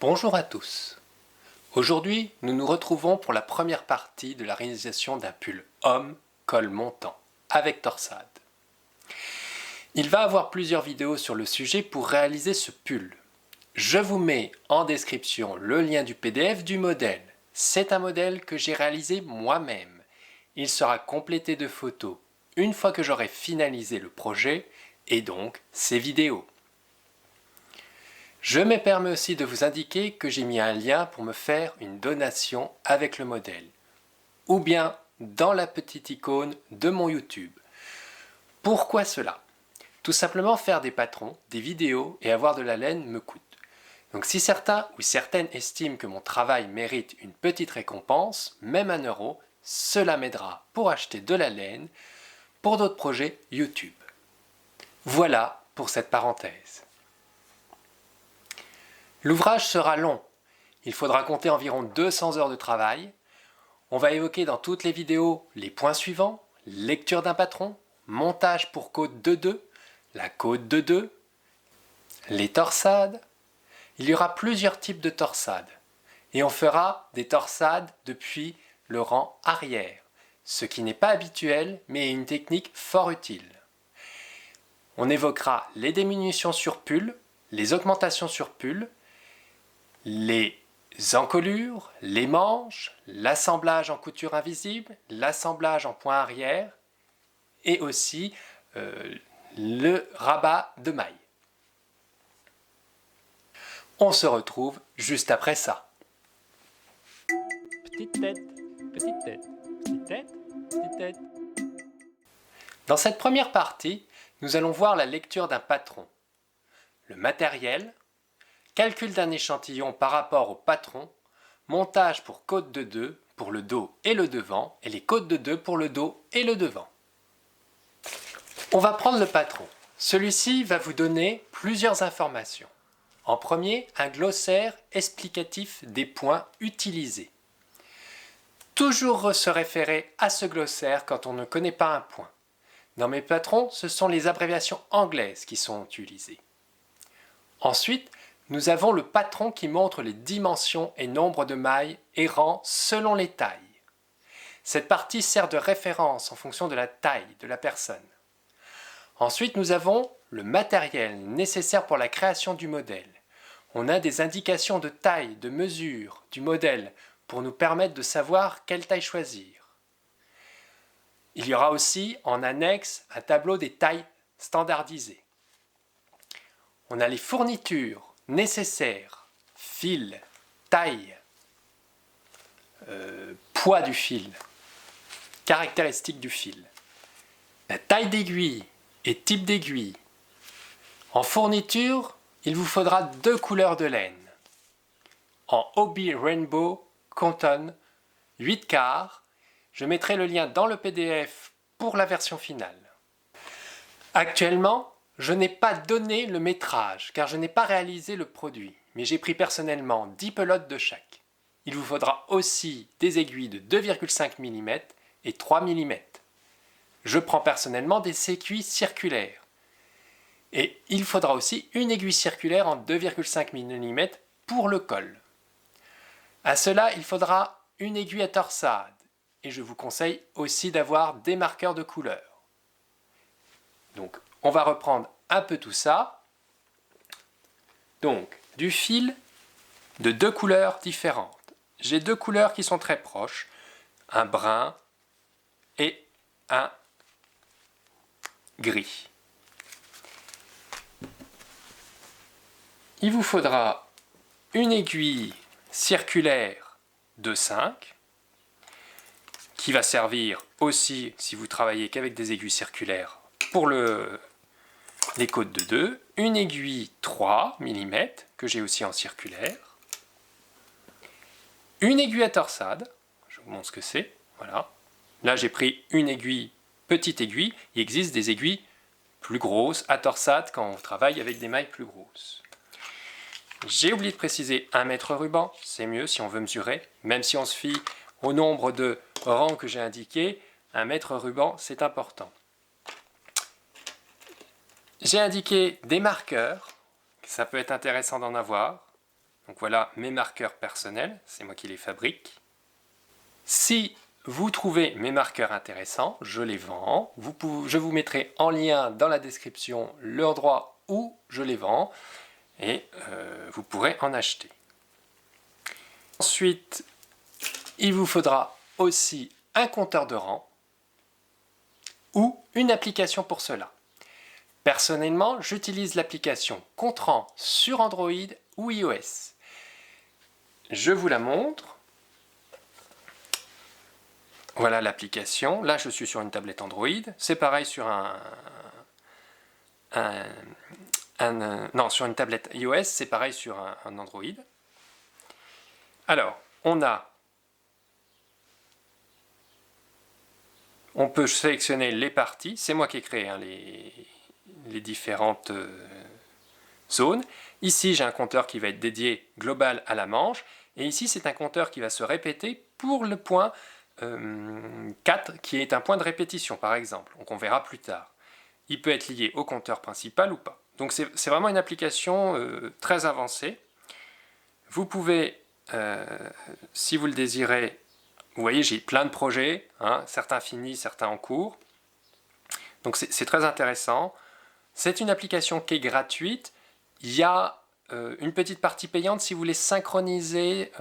Bonjour à tous. Aujourd'hui, nous nous retrouvons pour la première partie de la réalisation d'un pull homme col montant avec torsade. Il va y avoir plusieurs vidéos sur le sujet pour réaliser ce pull. Je vous mets en description le lien du PDF du modèle. C'est un modèle que j'ai réalisé moi-même. Il sera complété de photos une fois que j'aurai finalisé le projet et donc ces vidéos. Je me permets aussi de vous indiquer que j'ai mis un lien pour me faire une donation avec le modèle, ou bien dans la petite icône de mon YouTube. Pourquoi cela? Tout simplement faire des patrons, des vidéos et avoir de la laine me coûte. Donc si certains ou certaines estiment que mon travail mérite une petite récompense, même 1 euro, cela m'aidera pour acheter de la laine pour d'autres projets YouTube. Voilà pour cette parenthèse. L'ouvrage sera long, il faudra compter environ 200 heures de travail. On va évoquer dans toutes les vidéos les points suivants: lecture d'un patron, montage pour côte de 2, la côte de 2, les torsades. Il y aura plusieurs types de torsades et on fera des torsades depuis le rang arrière, ce qui n'est pas habituel mais est une technique fort utile. On évoquera les diminutions sur pull, les augmentations sur pull, les encolures, les manches, l'assemblage en couture invisible, l'assemblage en point arrière et aussi le rabat de maille. On se retrouve juste après ça. Petite tête, petite tête, petite tête, petite tête. Dans cette première partie, nous allons voir la lecture d'un patron, le matériel, calcul d'un échantillon par rapport au patron, montage pour côte de 2 pour le dos et le devant, et les côtes de 2 pour le dos et le devant. On va prendre le patron. Celui-ci va vous donner plusieurs informations. En premier, un glossaire explicatif des points utilisés. Toujours se référer à ce glossaire quand on ne connaît pas un point. Dans mes patrons, ce sont les abréviations anglaises qui sont utilisées. Ensuite, nous avons le patron qui montre les dimensions et nombre de mailles et rangs selon les tailles. Cette partie sert de référence en fonction de la taille de la personne. Ensuite, nous avons le matériel nécessaire pour la création du modèle. On a des indications de taille, de mesure du modèle pour nous permettre de savoir quelle taille choisir. Il y aura aussi en annexe un tableau des tailles standardisées. On a les fournitures nécessaires, fil, taille, poids du fil, caractéristiques du fil, la taille d'aiguille et type d'aiguille. En fourniture, il vous faudra 2 couleurs de laine. En Hobby Rainbow Cotton 8 quarts, je mettrai le lien dans le PDF pour la version finale. Actuellement, je n'ai pas donné le métrage car je n'ai pas réalisé le produit, mais j'ai pris personnellement 10 pelotes de chaque. Il vous faudra aussi des aiguilles de 2,5 mm et 3 mm. Je prends personnellement des aiguilles circulaires. Et il faudra aussi une aiguille circulaire en 2,5 mm pour le col. À cela, il faudra une aiguille à torsade. Et je vous conseille aussi d'avoir des marqueurs de couleur. Donc, on va reprendre un peu tout ça. Donc, du fil de 2 couleurs différentes. J'ai 2 couleurs qui sont très proches, un brun et un gris. Il vous faudra une aiguille circulaire de 5 qui va servir aussi, si vous travaillez qu'avec des aiguilles circulaires, pour les côtes de 2, une aiguille 3 mm que j'ai aussi en circulaire, une aiguille à torsade, je vous montre ce que c'est, voilà. Là j'ai pris une aiguille, petite aiguille, il existe des aiguilles plus grosses à torsade quand on travaille avec des mailles plus grosses. J'ai oublié de préciser 1 mètre ruban, c'est mieux si on veut mesurer, même si on se fie au nombre de rangs que j'ai indiqué, 1 mètre ruban c'est important. J'ai indiqué des marqueurs, ça peut être intéressant d'en avoir, Donc voilà mes marqueurs personnels, c'est moi qui les fabrique. Si vous trouvez mes marqueurs intéressants, je les vends. Je vous mettrai en lien dans la description l'endroit où je les vends et vous pourrez en acheter. Ensuite, il vous faudra aussi un compteur de rang ou une application pour cela. Personnellement, j'utilise l'application Compte-Rang sur Android ou iOS. Je vous la montre. Voilà l'application. Là, je suis sur une tablette Android. C'est pareil sur sur une tablette iOS. C'est pareil sur un Android. Alors, on peut sélectionner les parties. C'est moi qui ai créé les différentes zones. Ici, j'ai un compteur qui va être dédié global à la manche. Et ici, c'est un compteur qui va se répéter pour le point 4, qui est un point de répétition, par exemple. Donc, on verra plus tard. Il peut être lié au compteur principal ou pas. Donc, c'est vraiment une application très avancée. Vous pouvez, si vous le désirez, vous voyez, j'ai plein de projets, hein, certains finis, certains en cours. Donc, c'est très intéressant. C'est une application qui est gratuite. Il y a une petite partie payante si vous voulez synchroniser,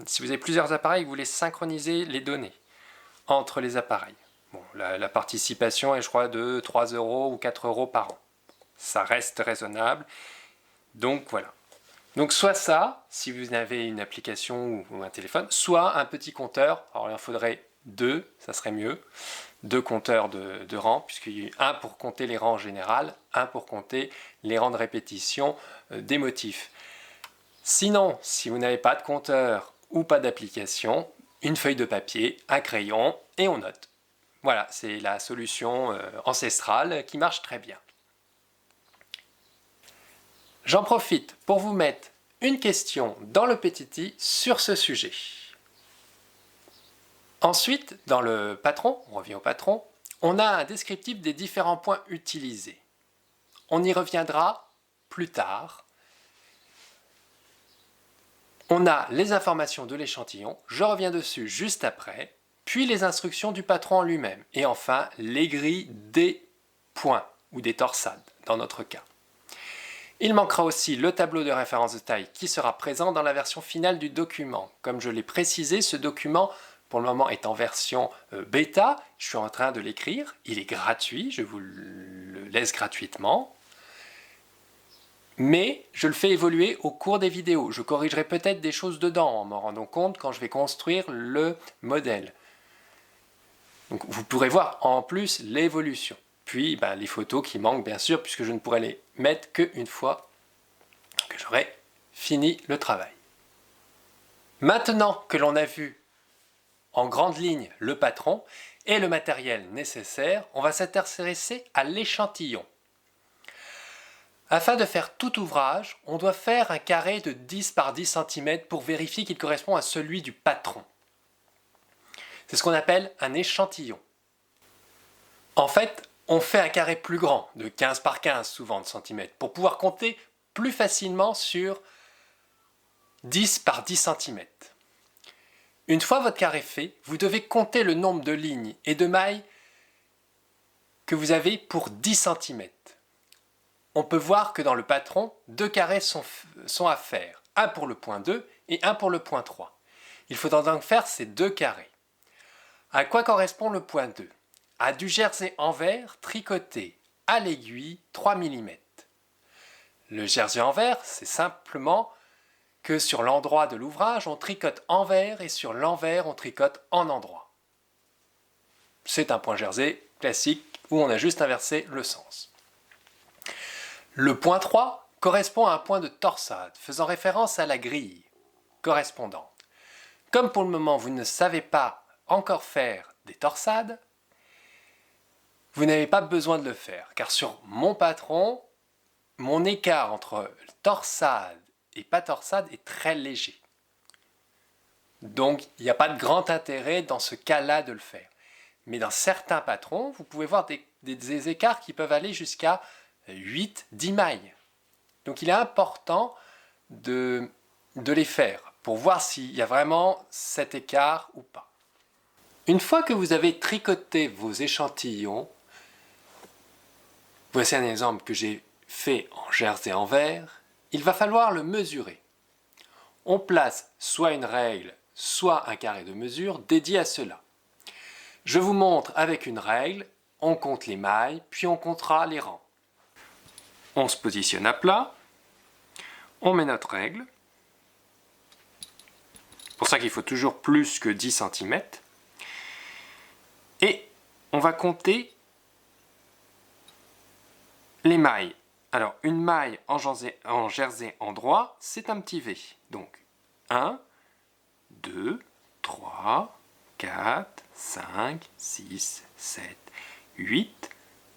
si vous avez plusieurs appareils, vous voulez synchroniser les données entre les appareils. Bon, la participation est, je crois, de 3 € ou 4 € par an. Ça reste raisonnable. Donc, voilà. Donc, soit ça, si vous avez une application ou un téléphone, soit un petit compteur. Alors, il en faudrait 2, ça serait mieux. 2 compteurs de rangs, puisqu'il y a un pour compter les rangs en général, un pour compter les rangs de répétition des motifs. Sinon, si vous n'avez pas de compteur ou pas d'application, une feuille de papier, un crayon et on note. Voilà, c'est la solution ancestrale qui marche très bien. J'en profite pour vous mettre une question dans le petit i sur ce sujet. Ensuite, dans le patron, on revient au patron, on a un descriptif des différents points utilisés. On y reviendra plus tard. On a les informations de l'échantillon, je reviens dessus juste après, puis les instructions du patron en lui-même, et enfin les grilles des points, ou des torsades, dans notre cas. Il manquera aussi le tableau de référence de taille qui sera présent dans la version finale du document. Comme je l'ai précisé, ce document pour le moment est en version bêta, je suis en train de l'écrire, il est gratuit, je vous le laisse gratuitement. Mais je le fais évoluer au cours des vidéos. Je corrigerai peut-être des choses dedans en m'en rendant compte quand je vais construire le modèle. Donc vous pourrez voir en plus l'évolution. Puis les photos qui manquent bien sûr, puisque je ne pourrai les mettre qu'une fois que j'aurai fini le travail. Maintenant que l'on a vu en grande ligne le patron et le matériel nécessaire, on va s'intéresser à l'échantillon. Afin de faire tout ouvrage, on doit faire un carré de 10 par 10 cm pour vérifier qu'il correspond à celui du patron. C'est ce qu'on appelle un échantillon. En fait, on fait un carré plus grand, de 15 par 15 souvent de centimètres, pour pouvoir compter plus facilement sur 10 par 10 cm. Une fois votre carré fait, vous devez compter le nombre de lignes et de mailles que vous avez pour 10 cm. On peut voir que dans le patron, 2 carrés sont à faire, un pour le point 2 et un pour le point 3. Il faudra donc faire ces 2 carrés. À quoi correspond le point 2? À du jersey envers tricoté à l'aiguille 3 mm. Le jersey envers, c'est simplement que sur l'endroit de l'ouvrage, on tricote envers et sur l'envers, on tricote en endroit. C'est un point jersey classique où on a juste inversé le sens. Le point 3 correspond à un point de torsade, faisant référence à la grille correspondante. Comme pour le moment vous ne savez pas encore faire des torsades, vous n'avez pas besoin de le faire, car sur mon patron, mon écart entre torsade et pas torsade est très léger. Donc il n'y a pas de grand intérêt dans ce cas-là de le faire. Mais dans certains patrons, vous pouvez voir des écarts qui peuvent aller jusqu'à 8-10 mailles. Donc il est important de de les faire pour voir s'il y a vraiment cet écart ou pas. Une fois que vous avez tricoté vos échantillons, voici un exemple que j'ai fait en jersey envers, il va falloir le mesurer. On place soit une règle, soit un carré de mesure dédié à cela. Je vous montre avec une règle, on compte les mailles, puis on comptera les rangs. On se positionne à plat, on met notre règle. C'est pour ça qu'il faut toujours plus que 10 cm. Et on va compter les mailles. Alors, une maille en jersey en droit, c'est un petit V. Donc, 1, 2, 3, 4, 5, 6, 7, 8,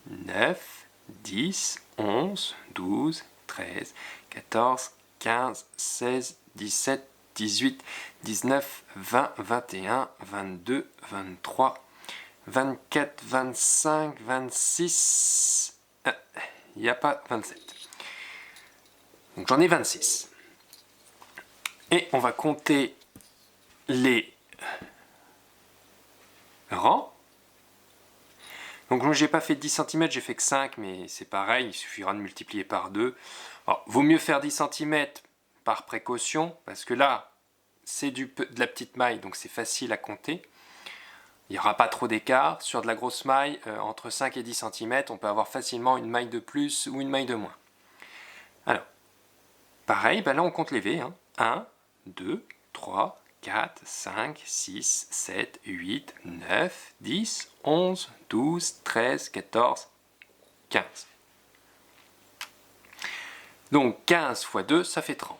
9, 10, 11, 12, 13, 14, 15, 16, 17, 18, 19, 20, 21, 22, 23, 24, 25, 26... il n'y a pas 27. Donc j'en ai 26. Et on va compter les rangs. Donc j'ai pas fait 10 cm, j'ai fait que 5, mais c'est pareil, il suffira de multiplier par 2. Alors, vaut mieux faire 10 cm par précaution, parce que là, c'est de la petite maille, donc c'est facile à compter. Il n'y aura pas trop d'écart. Sur de la grosse maille, entre 5 et 10 cm, on peut avoir facilement une maille de plus ou une maille de moins. Alors, pareil, ben là on compte les V. 1, 2, 3, 4, 5, 6, 7, 8, 9, 10, 11, 12, 13, 14, 15. Donc 15 fois 2, ça fait 30.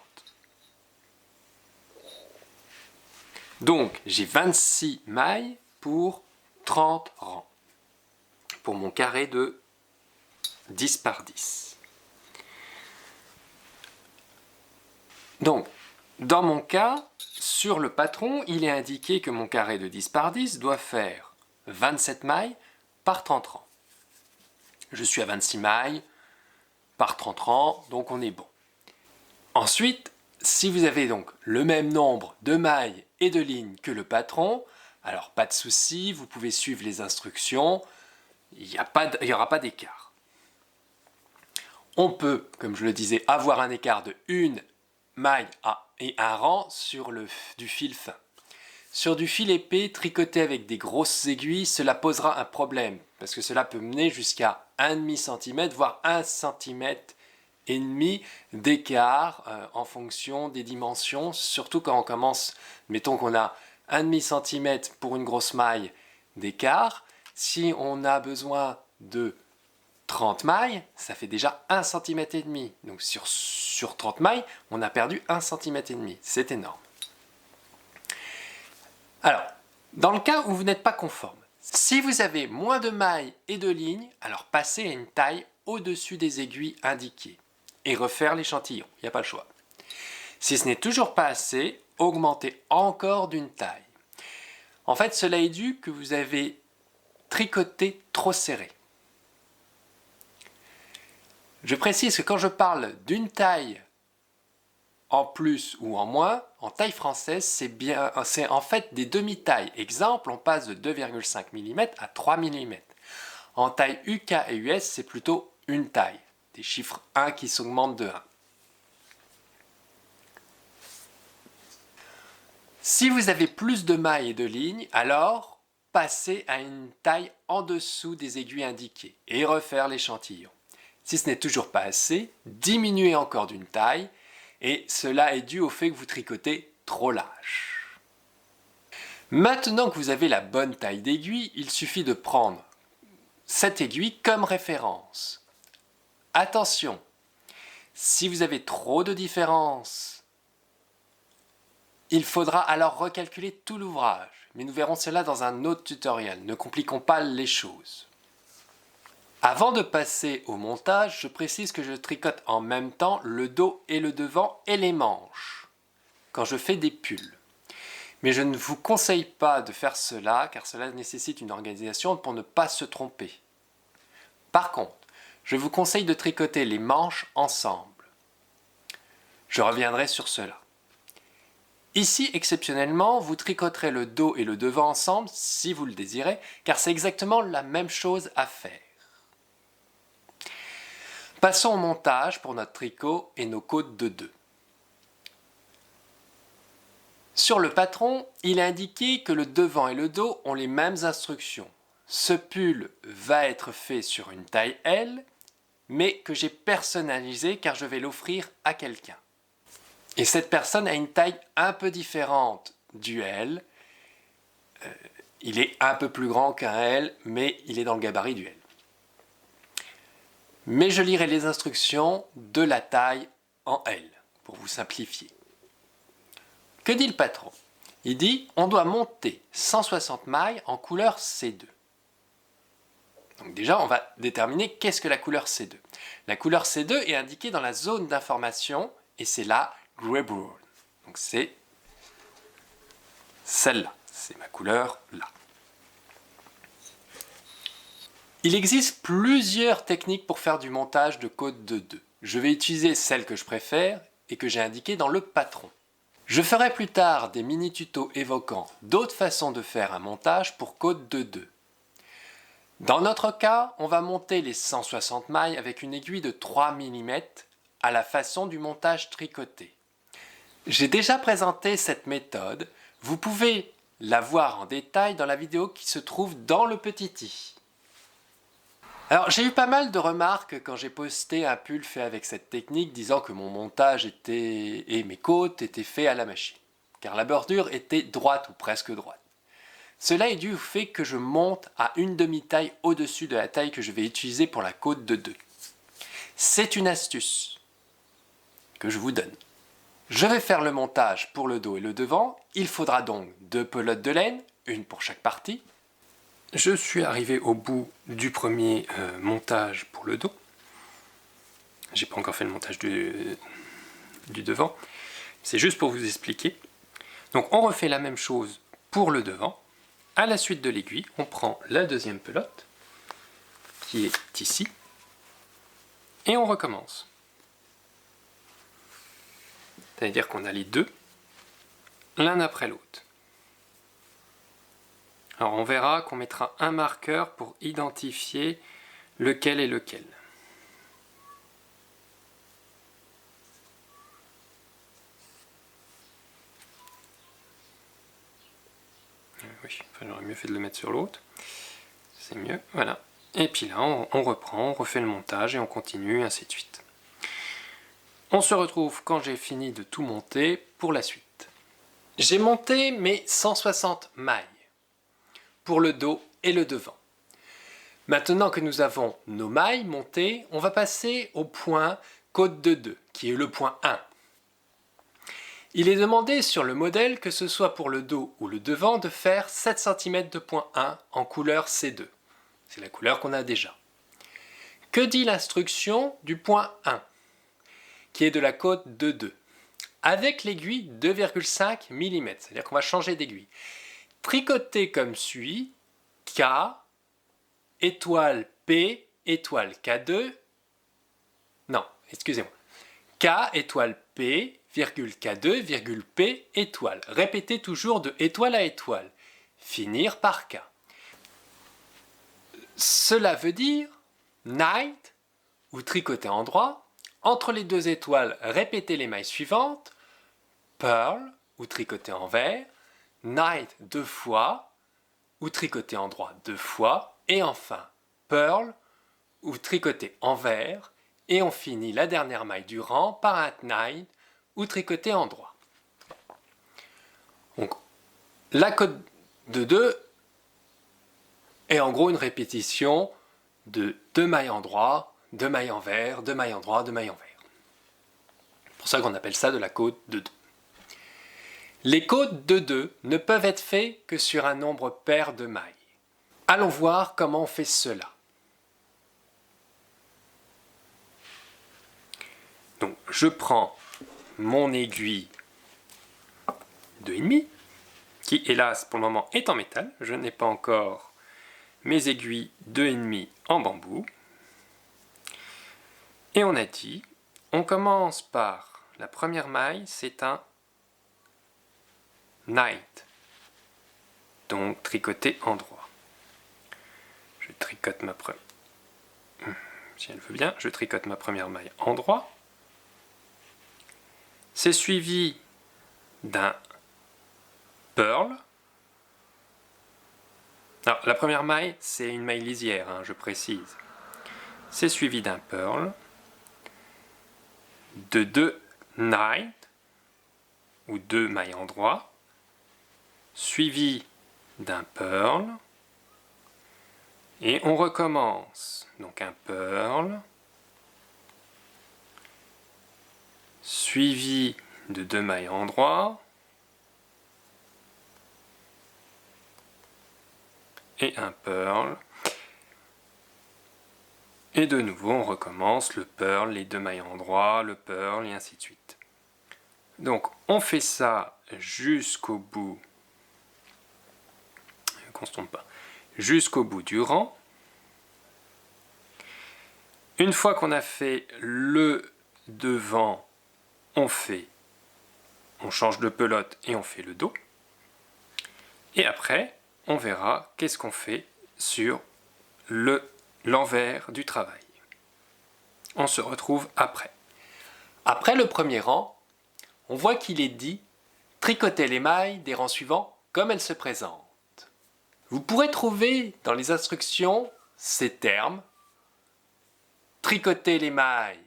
Donc j'ai 26 mailles pour 30 rangs, pour mon carré de 10 par 10. Donc, dans mon cas, sur le patron, il est indiqué que mon carré de 10 par 10 doit faire 27 mailles par 30 rangs. Je suis à 26 mailles par 30 rangs, donc on est bon. Ensuite, si vous avez donc le même nombre de mailles et de lignes que le patron, alors pas de souci, vous pouvez suivre les instructions, il n'y aura pas d'écart. On peut, comme je le disais, avoir un écart de une maille et un rang sur du fil fin. Sur du fil épais, tricoté avec des grosses aiguilles, cela posera un problème, parce que cela peut mener jusqu'à 1,5 cm, voire 1,5 cm d'écart en fonction des dimensions, surtout quand on commence, mettons qu'on a 1,5 cm pour une grosse maille d'écart. Si on a besoin de 30 mailles, ça fait déjà 1,5 cm. Donc sur 30 mailles, on a perdu 1,5 cm. C'est énorme. Alors, dans le cas où vous n'êtes pas conforme, si vous avez moins de mailles et de lignes, alors passez à une taille au-dessus des aiguilles indiquées et refaire l'échantillon. Il n'y a pas le choix. Si ce n'est toujours pas assez, augmentez encore d'une taille. En fait, cela est dû que vous avez tricoté trop serré. Je précise que quand je parle d'une taille en plus ou en moins, en taille française, c'est en fait des demi-tailles. Exemple, on passe de 2,5 mm à 3 mm. En taille UK et US, c'est plutôt une taille. Des chiffres 1 qui s'augmentent de 1. Si vous avez plus de mailles et de lignes, alors passez à une taille en dessous des aiguilles indiquées et refaire l'échantillon. Si ce n'est toujours pas assez, diminuez encore d'une taille et cela est dû au fait que vous tricotez trop lâche. Maintenant que vous avez la bonne taille d'aiguille, il suffit de prendre cette aiguille comme référence. Attention, si vous avez trop de différence, il faudra alors recalculer tout l'ouvrage. Mais nous verrons cela dans un autre tutoriel. Ne compliquons pas les choses. Avant de passer au montage, je précise que je tricote en même temps le dos et le devant et les manches quand je fais des pulls. Mais je ne vous conseille pas de faire cela car cela nécessite une organisation pour ne pas se tromper. Par contre, je vous conseille de tricoter les manches ensemble. Je reviendrai sur cela. Ici, exceptionnellement, vous tricoterez le dos et le devant ensemble si vous le désirez, car c'est exactement la même chose à faire. Passons au montage pour notre tricot et nos côtes de 2. Sur le patron, il est indiqué que le devant et le dos ont les mêmes instructions. Ce pull va être fait sur une taille L, mais que j'ai personnalisé car je vais l'offrir à quelqu'un. Et cette personne a une taille un peu différente du L. Il est un peu plus grand qu'un L, mais il est dans le gabarit du L. Mais je lirai les instructions de la taille en L, pour vous simplifier. Que dit le patron? Il dit on doit monter 160 mailles en couleur C2. Donc déjà, on va déterminer qu'est-ce que la couleur C2. La couleur C2 est indiquée dans la zone d'information et c'est la Grey Brown. Donc c'est celle-là, c'est ma couleur là. Il existe plusieurs techniques pour faire du montage de côtes de 2. Je vais utiliser celle que je préfère et que j'ai indiquée dans le patron. Je ferai plus tard des mini-tutos évoquant d'autres façons de faire un montage pour côtes de 2. Dans notre cas, on va monter les 160 mailles avec une aiguille de 3 mm à la façon du montage tricoté. J'ai déjà présenté cette méthode, vous pouvez la voir en détail dans la vidéo qui se trouve dans le petit i. Alors j'ai eu pas mal de remarques quand j'ai posté un pull fait avec cette technique disant que mon montage et mes côtes étaient faits à la machine, car la bordure était droite ou presque droite. Cela est dû au fait que je monte à une demi-taille au-dessus de la taille que je vais utiliser pour la côte de 2. C'est une astuce que je vous donne. Je vais faire le montage pour le dos et le devant. Il faudra donc 2 pelotes de laine, une pour chaque partie. Je suis arrivé au bout du premier montage pour le dos. J'ai pas encore fait le montage du devant. C'est juste pour vous expliquer. Donc on refait la même chose pour le devant. À la suite de l'aiguille, on prend la deuxième pelote, qui est ici, et on recommence. C'est-à-dire qu'on a les deux, l'un après l'autre. Alors on verra qu'on mettra un marqueur pour identifier lequel est lequel. Oui, enfin, j'aurais mieux fait de le mettre sur l'autre. C'est mieux, voilà. Et puis là, on reprend, on refait le montage et on continue, ainsi de suite. On se retrouve quand j'ai fini de tout monter pour la suite. J'ai monté mes 160 mailles pour le dos et le devant. Maintenant que nous avons nos mailles montées, on va passer au point côte de 2, qui est le point 1. Il est demandé sur le modèle, que ce soit pour le dos ou le devant, de faire 7 cm de point 1 en couleur C2. C'est la couleur qu'on a déjà. Que dit l'instruction du point 1, qui est de la côte de 2? Avec l'aiguille 2,5 mm, c'est-à-dire qu'on va changer d'aiguille. Tricoter comme suit, K, étoile P, étoile K2, non, excusez-moi, K, étoile P, virgule K2, virgule P, étoile. Répétez toujours de étoile à étoile. Finir par K. Cela veut dire night, ou tricoter en droit. Entre les deux étoiles, répétez les mailles suivantes. Pearl, ou tricoter en vert. Night 2 fois, ou tricoter en droit 2 fois. Et enfin, pearl, ou tricoter en vert. Et on finit la dernière maille du rang par un night, ou tricoter en droit. Donc, la côte de 2 est en gros une répétition de 2 mailles en droit, 2 mailles en vert, 2 mailles en droit, 2 mailles en vert. C'est pour ça qu'on appelle ça de la côte de 2. Les côtes de 2 ne peuvent être faites que sur un nombre pair de mailles. Allons voir comment on fait cela. Donc, je prends mon aiguille 2,5, qui hélas pour le moment est en métal. Je n'ai pas encore mes aiguilles 2,5 en bambou. Et on a dit, on commence par la première maille, c'est un night. Donc tricoter en droit. Je tricote ma première. Si elle veut bien, je tricote ma première maille en droit. C'est suivi d'un purl. Alors, la première maille, c'est une maille lisière, hein, je précise. C'est suivi d'un purl, de 2 night, ou 2 mailles en droit, suivi d'un purl, et on recommence. Donc un purl, suivi de 2 mailles en droit, et un purl, et de nouveau on recommence le purl, les 2 mailles en droit, le purl, et ainsi de suite. Donc on fait ça jusqu'au bout, qu'on se trompe pas, jusqu'au bout du rang. Une fois qu'on a fait le devant, on change de pelote et on fait le dos. Et après, on verra qu'est-ce qu'on fait sur l'envers du travail. On se retrouve après. Après le premier rang, on voit qu'il est dit « Tricoter les mailles des rangs suivants comme elles se présentent ». Vous pourrez trouver dans les instructions ces termes « Tricoter les mailles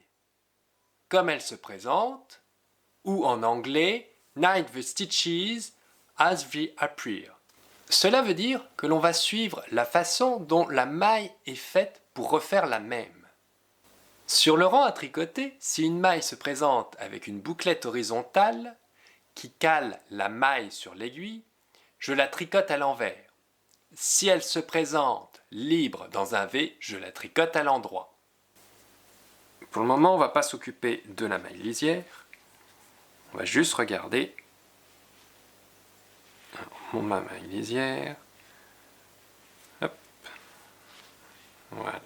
comme elles se présentent » ou en anglais « Knit the stitches as they appear ». Cela veut dire que l'on va suivre la façon dont la maille est faite pour refaire la même. Sur le rang à tricoter, si une maille se présente avec une bouclette horizontale qui cale la maille sur l'aiguille, je la tricote à l'envers. Si elle se présente libre dans un V, je la tricote à l'endroit. Pour le moment, on ne va pas s'occuper de la maille lisière. On va juste regarder ma maille lisière. Hop. Voilà.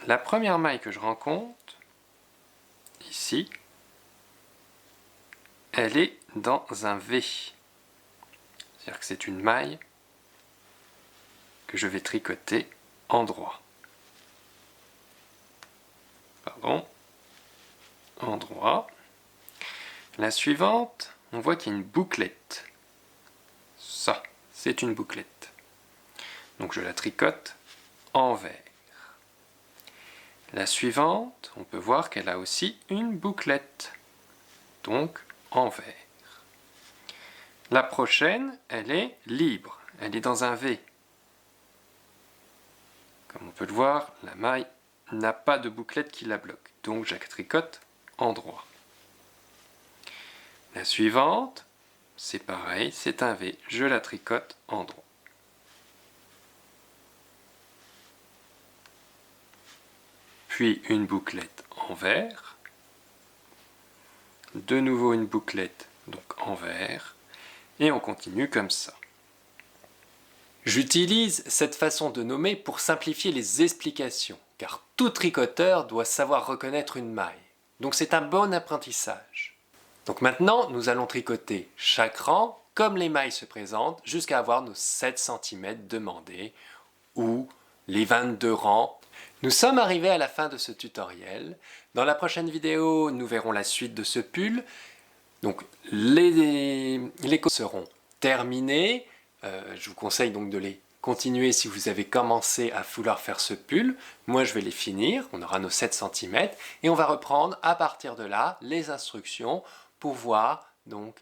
La première maille que je rencontre, ici, elle est dans un V. C'est-à-dire que c'est une maille que je vais tricoter en droit. Pardon. En droit. La suivante, on voit qu'il y a une bouclette. Ça, c'est une bouclette. Donc je la tricote envers. La suivante, on peut voir qu'elle a aussi une bouclette. Donc envers. La prochaine, elle est libre. Elle est dans un V. Comme on peut le voir, la maille n'a pas de bouclette qui la bloque. Donc je la tricote en droit. La suivante, c'est pareil, c'est un V. Je la tricote en droit. Puis une bouclette envers. De nouveau une bouclette, donc envers. Et on continue comme ça. J'utilise cette façon de nommer pour simplifier les explications, car tout tricoteur doit savoir reconnaître une maille. Donc c'est un bon apprentissage. Donc maintenant, nous allons tricoter chaque rang comme les mailles se présentent jusqu'à avoir nos 7 cm demandés ou les 22 rangs. Nous sommes arrivés à la fin de ce tutoriel. Dans la prochaine vidéo, nous verrons la suite de ce pull. Donc les côtes seront terminées. Je vous conseille donc de les continuer si vous avez commencé à vouloir faire ce pull. Moi je vais les finir, on aura nos 7 cm et on va reprendre à partir de là les instructions pour voir donc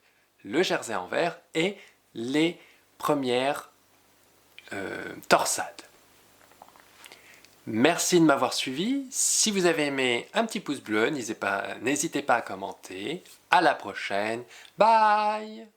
le jersey envers et les premières torsades. Merci de m'avoir suivi. Si vous avez aimé, un petit pouce bleu, n'hésitez pas à commenter. À la prochaine. Bye!